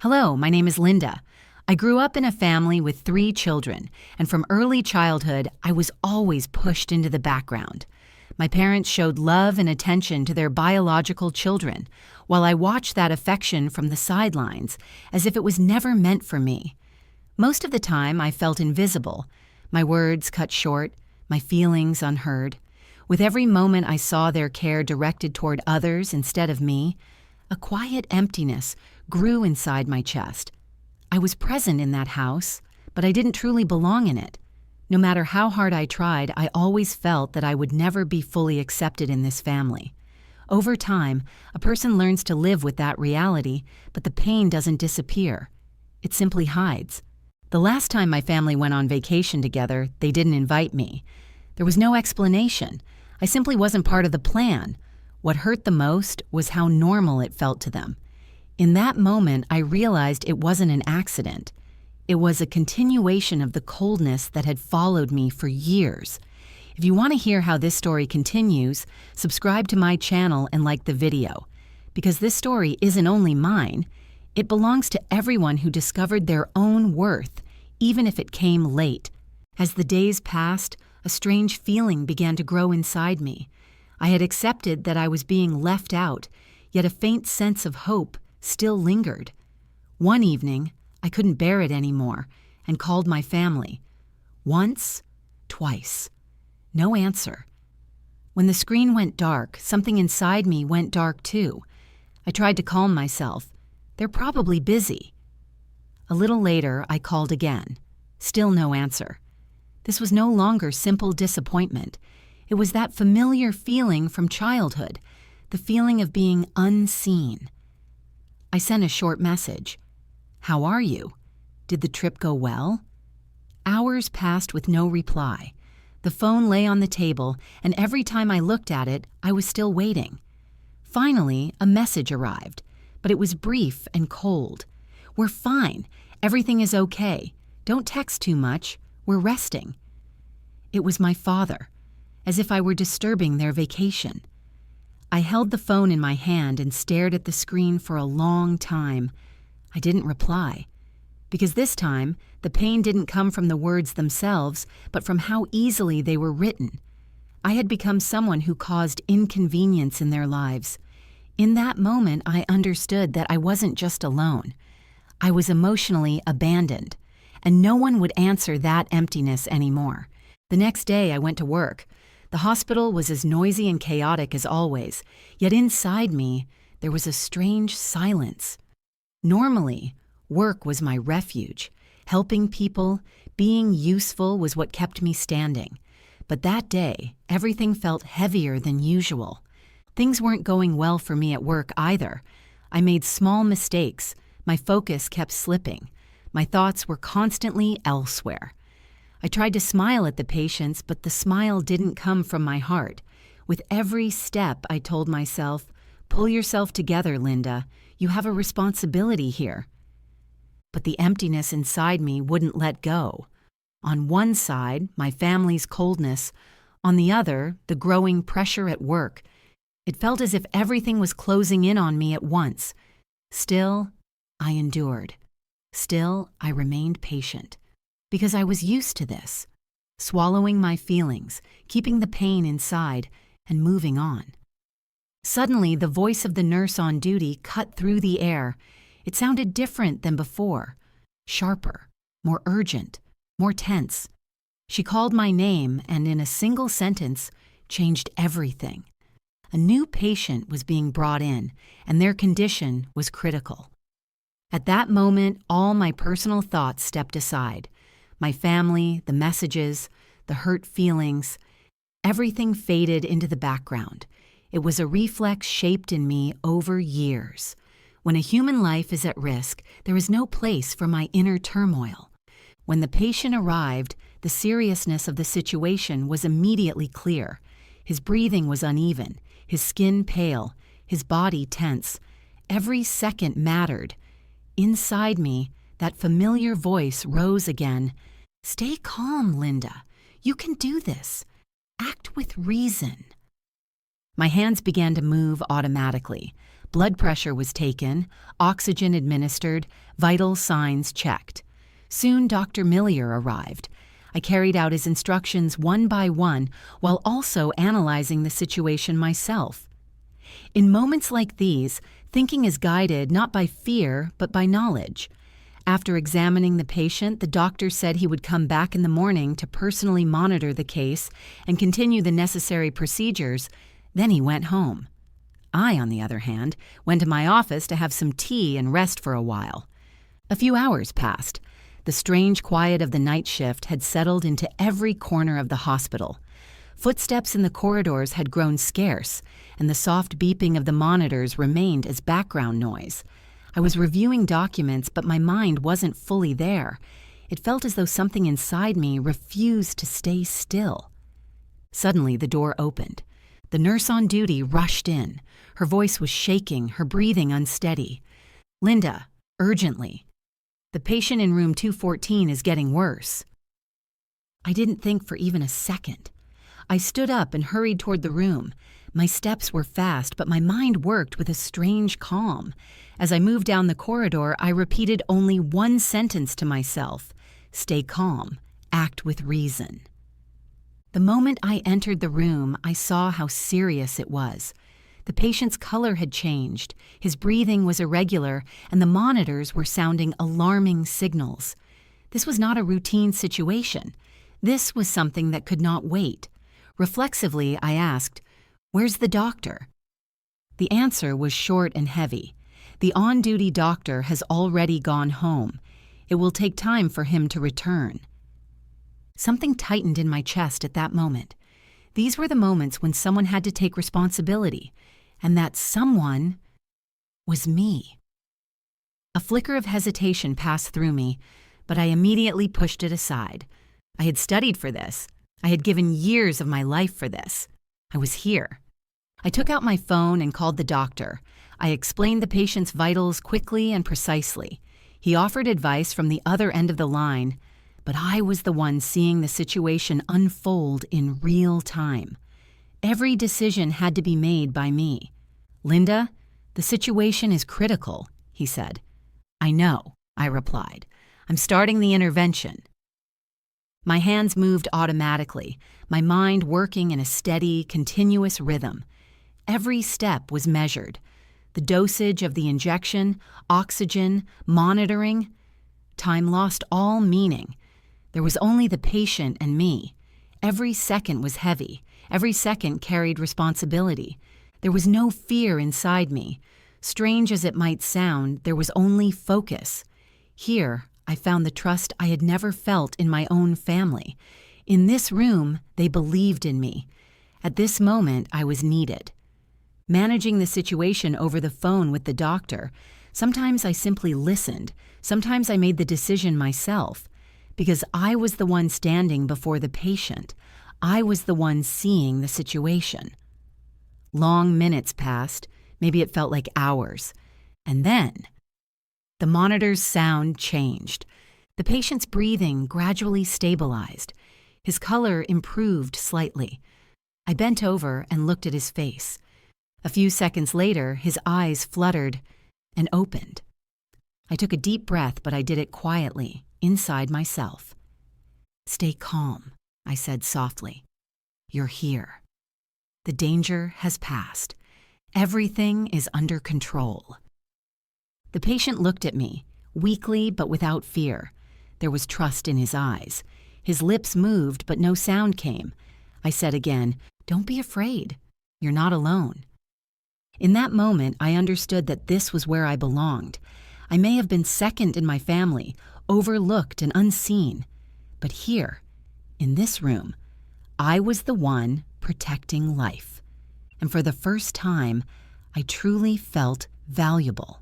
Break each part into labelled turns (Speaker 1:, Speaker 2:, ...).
Speaker 1: Hello, my name is Linda. I grew up in a family with 3 children, and from early childhood, I was always pushed into the background. My parents showed love and attention to their biological children, while I watched that affection from the sidelines, as if it was never meant for me. Most of the time, I felt invisible, my words cut short, my feelings unheard. With every moment I saw their care directed toward others instead of me, a quiet emptiness grew inside my chest. I was present in that house, but I didn't truly belong in it. No matter how hard I tried, I always felt that I would never be fully accepted in this family. Over time, a person learns to live with that reality, but the pain doesn't disappear. It simply hides. The last time my family went on vacation together, they didn't invite me. There was no explanation. I simply wasn't part of the plan. What hurt the most was how normal it felt to them. In that moment, I realized it wasn't an accident. It was a continuation of the coldness that had followed me for years. If you want to hear how this story continues, subscribe to my channel and like the video. Because this story isn't only mine, it belongs to everyone who discovered their own worth, even if it came late. As the days passed, a strange feeling began to grow inside me. I had accepted that I was being left out, yet a faint sense of hope still lingered. One evening, I couldn't bear it anymore and called my family. Once, twice. No answer. When the screen went dark, something inside me went dark too. I tried to calm myself. They're probably busy. A little later, I called again. Still no answer. This was no longer simple disappointment. It was that familiar feeling from childhood, the feeling of being unseen. I sent a short message. How are you? Did the trip go well? Hours passed with no reply. The phone lay on the table, and every time I looked at it, I was still waiting. Finally, a message arrived, but it was brief and cold. We're fine. Everything is okay. Don't text too much. We're resting. It was my father, as if I were disturbing their vacation. I held the phone in my hand and stared at the screen for a long time. I didn't reply, because this time, the pain didn't come from the words themselves, but from how easily they were written. I had become someone who caused inconvenience in their lives. In that moment, I understood that I wasn't just alone. I was emotionally abandoned, and no one would answer that emptiness anymore. The next day, I went to work. The hospital was as noisy and chaotic as always, yet inside me, there was a strange silence. Normally, work was my refuge. Helping people, being useful was what kept me standing. But that day, everything felt heavier than usual. Things weren't going well for me at work either. I made small mistakes. My focus kept slipping. My thoughts were constantly elsewhere. I tried to smile at the patients, but the smile didn't come from my heart. With every step, I told myself, "Pull yourself together, Linda. You have a responsibility here." But the emptiness inside me wouldn't let go. On one side, my family's coldness. On the other, the growing pressure at work. It felt as if everything was closing in on me at once. Still, I endured. Still, I remained patient. Because I was used to this, swallowing my feelings, keeping the pain inside, and moving on. Suddenly, the voice of the nurse on duty cut through the air. It sounded different than before, sharper, more urgent, more tense. She called my name and in a single sentence changed everything. A new patient was being brought in, and their condition was critical. At that moment, all my personal thoughts stepped aside. My family, the messages, the hurt feelings, everything faded into the background. It was a reflex shaped in me over years. When a human life is at risk, there is no place for my inner turmoil. When the patient arrived, the seriousness of the situation was immediately clear. His breathing was uneven, his skin pale, his body tense. Every second mattered. Inside me, that familiar voice rose again. "Stay calm, Linda. You can do this. Act with reason." My hands began to move automatically. Blood pressure was taken, oxygen administered, vital signs checked. Soon Dr. Millier arrived. I carried out his instructions one by one while also analyzing the situation myself. In moments like these, thinking is guided not by fear but by knowledge. After examining the patient, the doctor said he would come back in the morning to personally monitor the case and continue the necessary procedures. Then he went home. I, on the other hand, went to my office to have some tea and rest for a while. A few hours passed. The strange quiet of the night shift had settled into every corner of the hospital. Footsteps in the corridors had grown scarce, and the soft beeping of the monitors remained as background noise. I was reviewing documents, but my mind wasn't fully there. It felt as though something inside me refused to stay still. Suddenly, the door opened. The nurse on duty rushed in. Her voice was shaking, her breathing unsteady. "Linda, urgently. The patient in room 214 is getting worse." I didn't think for even a second. I stood up and hurried toward the room. My steps were fast, but my mind worked with a strange calm. As I moved down the corridor, I repeated only one sentence to myself: "Stay calm, act with reason." The moment I entered the room, I saw how serious it was. The patient's color had changed, his breathing was irregular, and the monitors were sounding alarming signals. This was not a routine situation. This was something that could not wait. Reflexively, I asked, "Where's the doctor?" The answer was short and heavy. "The on-duty doctor has already gone home. It will take time for him to return." Something tightened in my chest at that moment. These were the moments when someone had to take responsibility, and that someone was me. A flicker of hesitation passed through me, but I immediately pushed it aside. I had studied for this. I had given years of my life for this. I was here. I took out my phone and called the doctor. I explained the patient's vitals quickly and precisely. He offered advice from the other end of the line, but I was the one seeing the situation unfold in real time. Every decision had to be made by me. "Linda, the situation is critical," he said. "I know," I replied. "I'm starting the intervention." My hands moved automatically, my mind working in a steady, continuous rhythm. Every step was measured. The dosage of the injection, oxygen, monitoring. Time lost all meaning. There was only the patient and me. Every second was heavy. Every second carried responsibility. There was no fear inside me. Strange as it might sound, there was only focus. Here, I found the trust I had never felt in my own family. In this room, they believed in me. At this moment, I was needed. Managing the situation over the phone with the doctor, sometimes I simply listened. Sometimes I made the decision myself. Because I was the one standing before the patient. I was the one seeing the situation. Long minutes passed, maybe it felt like hours. And then, the monitor's sound changed. The patient's breathing gradually stabilized. His color improved slightly. I bent over and looked at his face. A few seconds later, his eyes fluttered and opened. I took a deep breath, but I did it quietly, inside myself. "Stay calm," I said softly. "You're here. The danger has passed. Everything is under control." The patient looked at me, weakly but without fear. There was trust in his eyes. His lips moved, but no sound came. I said again, "Don't be afraid. You're not alone." In that moment, I understood that this was where I belonged. I may have been second in my family, overlooked and unseen. But here, in this room, I was the one protecting life. And for the first time, I truly felt valuable.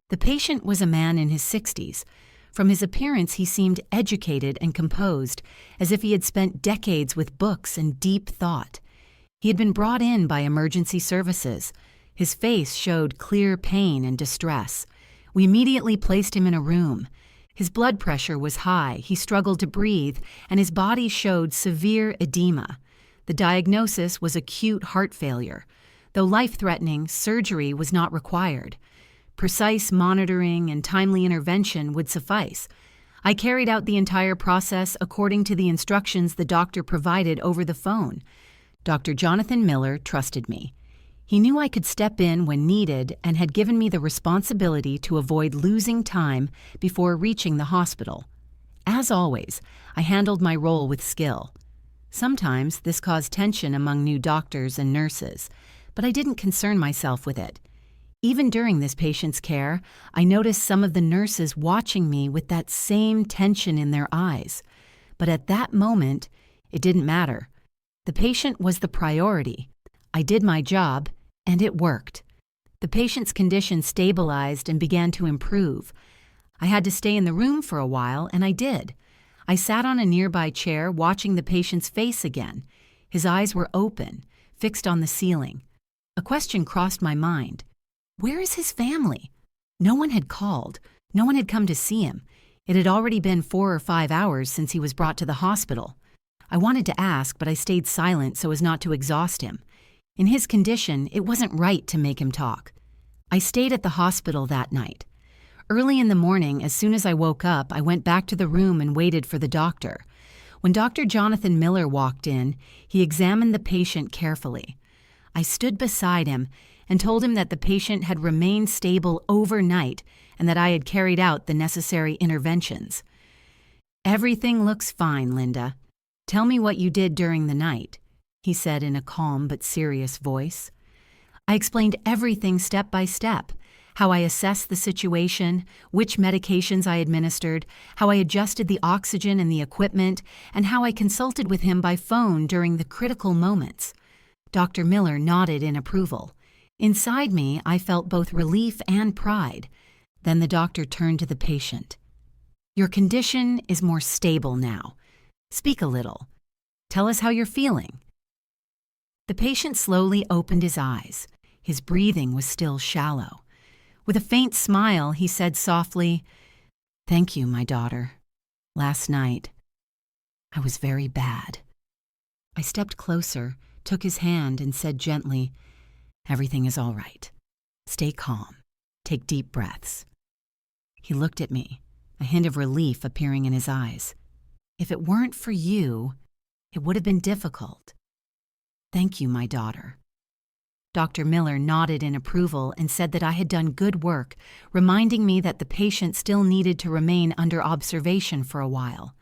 Speaker 1: The patient was a man in his 60s. From his appearance, he seemed educated and composed, as if he had spent decades with books and deep thought. He had been brought in by emergency services. His face showed clear pain and distress. We immediately placed him in a room. His blood pressure was high, he struggled to breathe, and his body showed severe edema. The diagnosis was acute heart failure. Though life-threatening, surgery was not required. Precise monitoring and timely intervention would suffice. I carried out the entire process according to the instructions the doctor provided over the phone. Dr. Jonathan Miller trusted me. He knew I could step in when needed and had given me the responsibility to avoid losing time before reaching the hospital. As always, I handled my role with skill. Sometimes this caused tension among new doctors and nurses, but I didn't concern myself with it. Even during this patient's care, I noticed some of the nurses watching me with that same tension in their eyes. But at that moment, it didn't matter. The patient was the priority. I did my job, and it worked. The patient's condition stabilized and began to improve. I had to stay in the room for a while, and I did. I sat on a nearby chair watching the patient's face again. His eyes were open, fixed on the ceiling. A question crossed my mind. Where is his family? No one had called. No one had come to see him. It had already been 4 or 5 hours since he was brought to the hospital. I wanted to ask, but I stayed silent so as not to exhaust him. In his condition, it wasn't right to make him talk. I stayed at the hospital that night. Early in the morning, as soon as I woke up, I went back to the room and waited for the doctor. When Dr. Jonathan Miller walked in, he examined the patient carefully. I stood beside him and told him that the patient had remained stable overnight and that I had carried out the necessary interventions. "Everything looks fine, Linda. Tell me what you did during the night," he said in a calm but serious voice. I explained everything step by step, how I assessed the situation, which medications I administered, how I adjusted the oxygen and the equipment, and how I consulted with him by phone during the critical moments. Dr. Miller nodded in approval. Inside me, I felt both relief and pride. Then the doctor turned to the patient. "Your condition is more stable now. Speak a little. Tell us how you're feeling." The patient slowly opened his eyes. His breathing was still shallow. With a faint smile, he said softly, "Thank you, my daughter. Last night, I was very bad." I stepped closer, took his hand, and said gently, "Everything is all right. Stay calm. Take deep breaths." He looked at me, a hint of relief appearing in his eyes. "If it weren't for you, it would have been difficult. Thank you, my daughter." Dr. Miller nodded in approval and said that I had done good work, reminding me that the patient still needed to remain under observation for a while.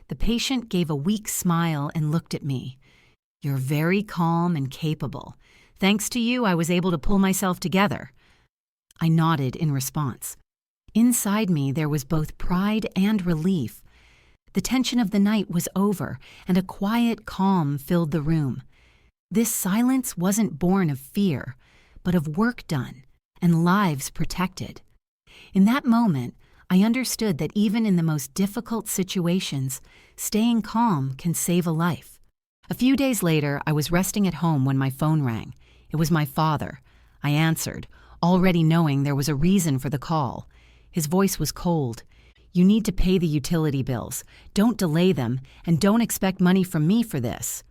Speaker 1: The patient gave a weak smile and looked at me. "You're very calm and capable. Thanks to you, I was able to pull myself together." I nodded in response. Inside me, there was both pride and relief. The tension of the night was over, and a quiet calm filled the room. This silence wasn't born of fear, but of work done and lives protected. In that moment, I understood that even in the most difficult situations, staying calm can save a life. A few days later, I was resting at home when my phone rang. It was my father. I answered, already knowing there was a reason for the call. His voice was cold. "You need to pay the utility bills. Don't delay them, and don't expect money from me for this."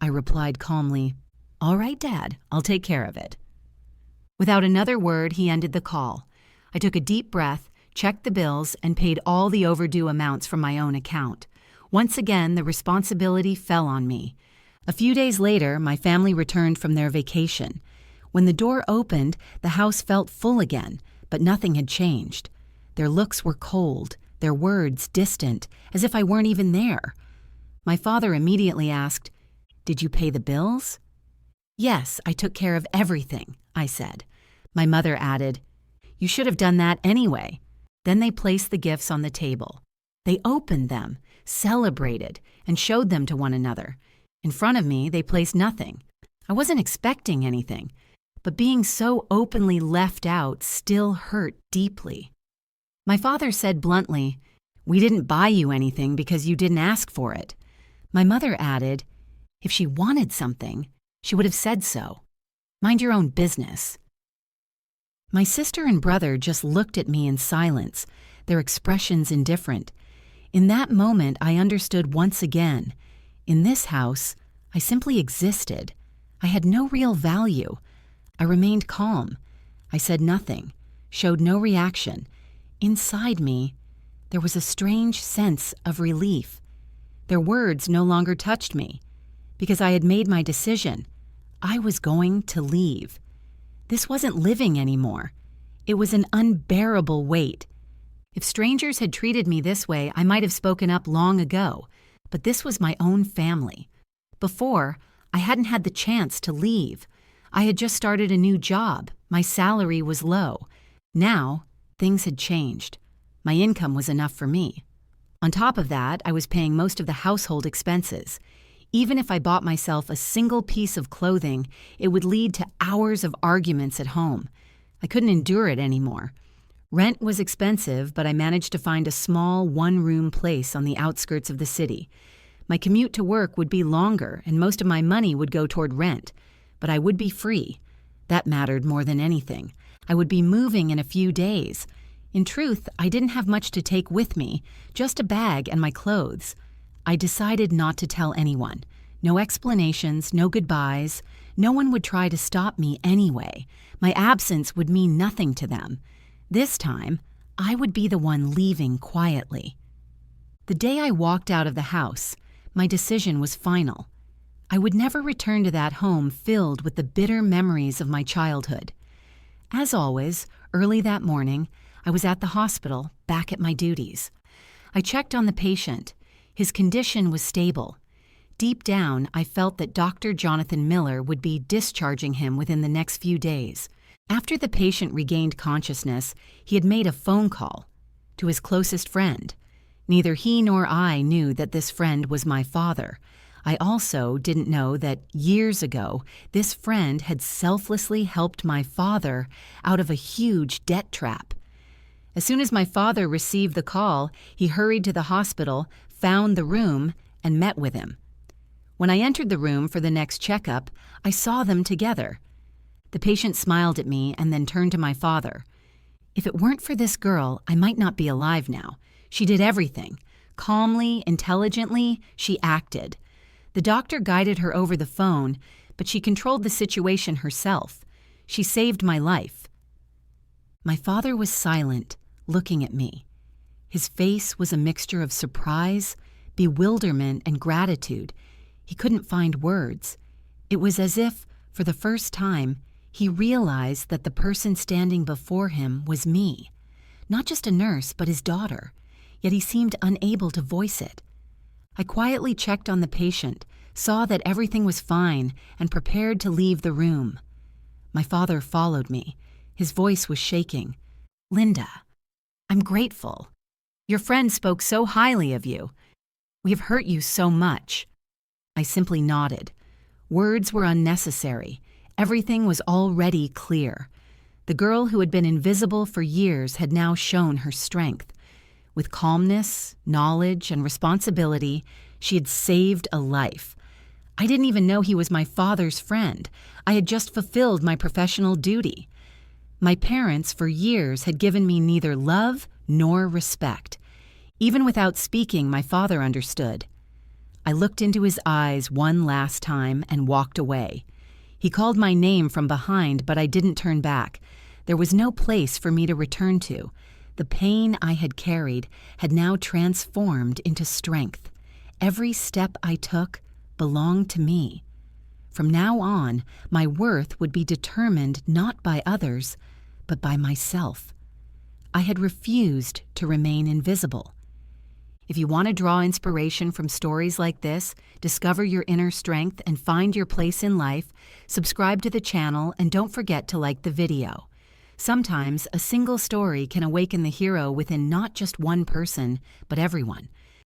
Speaker 1: I replied calmly, "All right, Dad, I'll take care of it." Without another word, he ended the call. I took a deep breath, checked the bills, and paid all the overdue amounts from my own account. Once again, the responsibility fell on me. A few days later, my family returned from their vacation. When the door opened, the house felt full again, but nothing had changed. Their looks were cold, their words distant, as if I weren't even there. My father immediately asked, "Did you pay the bills?" "Yes, I took care of everything," I said. My mother added, "You should have done that anyway." Then they placed the gifts on the table. They opened them, celebrated, and showed them to one another. In front of me, they placed nothing. I wasn't expecting anything, but being so openly left out still hurt deeply. My father said bluntly, "We didn't buy you anything because you didn't ask for it." My mother added, "If she wanted something, she would have said so. Mind your own business." My sister and brother just looked at me in silence, their expressions indifferent. In that moment, I understood once again. In this house, I simply existed. I had no real value. I remained calm. I said nothing, showed no reaction. Inside me, there was a strange sense of relief. Their words no longer touched me, because I had made my decision. I was going to leave. This wasn't living anymore. It was an unbearable weight. If strangers had treated me this way, I might have spoken up long ago, but this was my own family. Before, I hadn't had the chance to leave. I had just started a new job. My salary was low. Now, things had changed. My income was enough for me. On top of that, I was paying most of the household expenses. Even if I bought myself a single piece of clothing, it would lead to hours of arguments at home. I couldn't endure it anymore. Rent was expensive, but I managed to find a small one-room place on the outskirts of the city. My commute to work would be longer, and most of my money would go toward rent. But I would be free. That mattered more than anything. I would be moving in a few days. In truth, I didn't have much to take with me, just a bag and my clothes. I decided not to tell anyone. No explanations, no goodbyes. No one would try to stop me anyway. My absence would mean nothing to them. This time, I would be the one leaving quietly. The day I walked out of the house, my decision was final. I would never return to that home filled with the bitter memories of my childhood. As always, early that morning, I was at the hospital, back at my duties. I checked on the patient. His condition was stable. Deep down, I felt that Dr. Jonathan Miller would be discharging him within the next few days. After the patient regained consciousness, he had made a phone call to his closest friend. Neither he nor I knew that this friend was my father. I also didn't know that years ago, this friend had selflessly helped my father out of a huge debt trap. As soon as my father received the call, he hurried to the hospital, found the room, and met with him. When I entered the room for the next checkup, I saw them together. The patient smiled at me and then turned to my father. If it weren't for this girl, I might not be alive now. She did everything. Calmly, intelligently, she acted. The doctor guided her over the phone, but she controlled the situation herself. She saved my life. My father was silent, looking at me. His face was a mixture of surprise, bewilderment, and gratitude. He couldn't find words. It was as if, for the first time, he realized that the person standing before him was me. Not just a nurse, but his daughter. Yet he seemed unable to voice it. I quietly checked on the patient, saw that everything was fine, and prepared to leave the room. My father followed me. His voice was shaking. "Linda, I'm grateful. Your friend spoke so highly of you. We have hurt you so much." I simply nodded. Words were unnecessary. Everything was already clear. The girl who had been invisible for years had now shown her strength. With calmness, knowledge, and responsibility, she had saved a life. I didn't even know he was my father's friend. I had just fulfilled my professional duty. My parents, for years, had given me neither love nor respect. Even without speaking, my father understood. I looked into his eyes one last time and walked away. He called my name from behind, but I didn't turn back. There was no place for me to return to. The pain I had carried had now transformed into strength. Every step I took belonged to me. From now on, my worth would be determined not by others, but by myself. I had refused to remain invisible. If you want to draw inspiration from stories like this, discover your inner strength, and find your place in life, subscribe to the channel and don't forget to like the video. Sometimes a single story can awaken the hero within not just one person, but everyone.